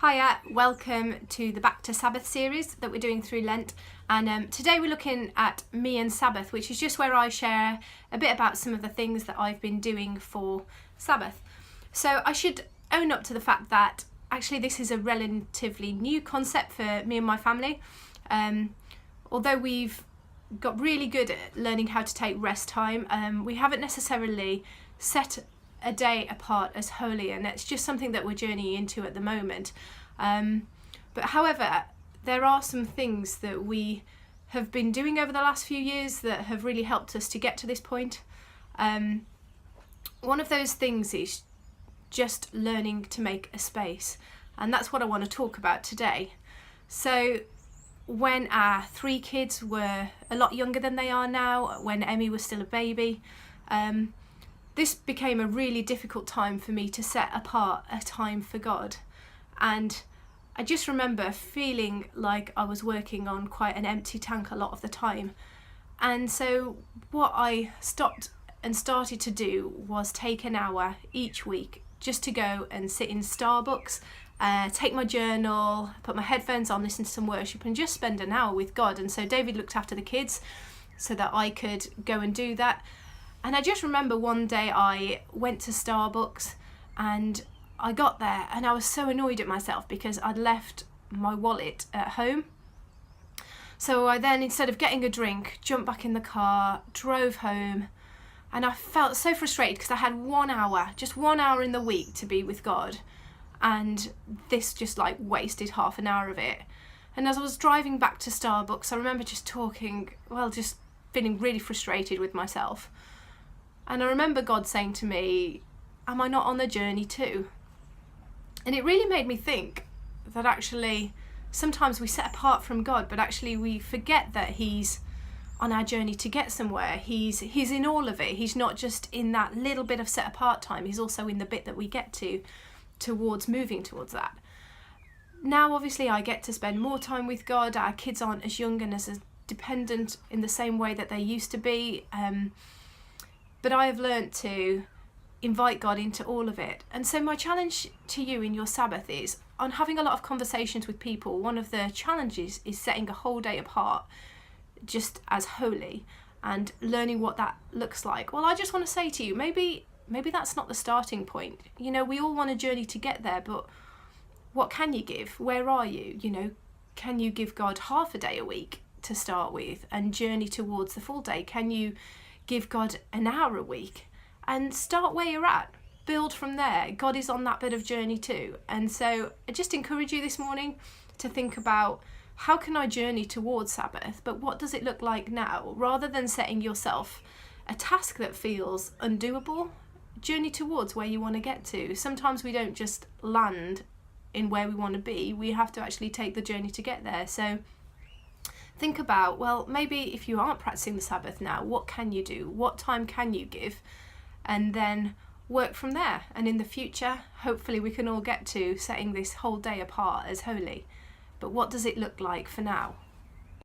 Hiya, welcome to the Back to Sabbath series that we're doing through Lent, and today we're looking at me and Sabbath, which is just where I share a bit about some of the things that I've been doing for Sabbath. So I should own up to the fact that actually this is a relatively new concept for me and my family. Although we've got really good at learning how to take rest time, we haven't necessarily set a day apart as holy, and it's just something that we're journeying into at the moment. But however, there are some things that we have been doing over the last few years that have really helped us to get to this point. One of those things is just learning to make a space, and that's what I want to talk about today. So when our three kids were a lot younger than they are now, when Emmy was still a baby, this became a really difficult time for me to set apart a time for God. And I just remember feeling like I was working on quite an empty tank a lot of the time. And so what I stopped and started to do was take an hour each week just to go and sit in Starbucks, take my journal, put my headphones on, listen to some worship, and just spend an hour with God. And so David looked after the kids so that I could go and do that. And I just remember one day I went to Starbucks and I got there and I was so annoyed at myself because I'd left my wallet at home. So I then, instead of getting a drink, jumped back in the car, drove home, and I felt so frustrated because I had 1 hour, just 1 hour in the week to be with God, and this just like wasted half an hour of it. And as I was driving back to Starbucks, I remember just just feeling really frustrated with myself. And I remember God saying to me, am I not on the journey too? And it really made me think that actually sometimes we set apart from God, but actually we forget that He's on our journey to get somewhere. He's in all of it. He's not just in that little bit of set apart time. He's also in the bit that we get towards moving towards that. Now obviously I get to spend more time with God. Our kids aren't as young and as dependent in the same way that they used to be. But I have learnt to invite God into all of it. And so my challenge to you in your Sabbath is, on having a lot of conversations with people, one of the challenges is setting a whole day apart just as holy and learning what that looks like. Well, I just want to say to you, maybe that's not the starting point. You know, we all want a journey to get there, but what can you give? Where are you? You know, can you give God half a day a week to start with and journey towards the full day? Can you give God an hour a week and start where you're at? Build from there. God is on that bit of journey too. And so I just encourage you this morning to think about, how can I journey towards Sabbath, but what does it look like now? Rather than setting yourself a task that feels undoable, journey towards where you want to get to. Sometimes we don't just land in where we want to be. We have to actually take the journey to get there. So think about, well, maybe if you aren't practicing the Sabbath now, what can you do? What time can you give? And then work from there. And in the future, hopefully we can all get to setting this whole day apart as holy. But what does it look like for now?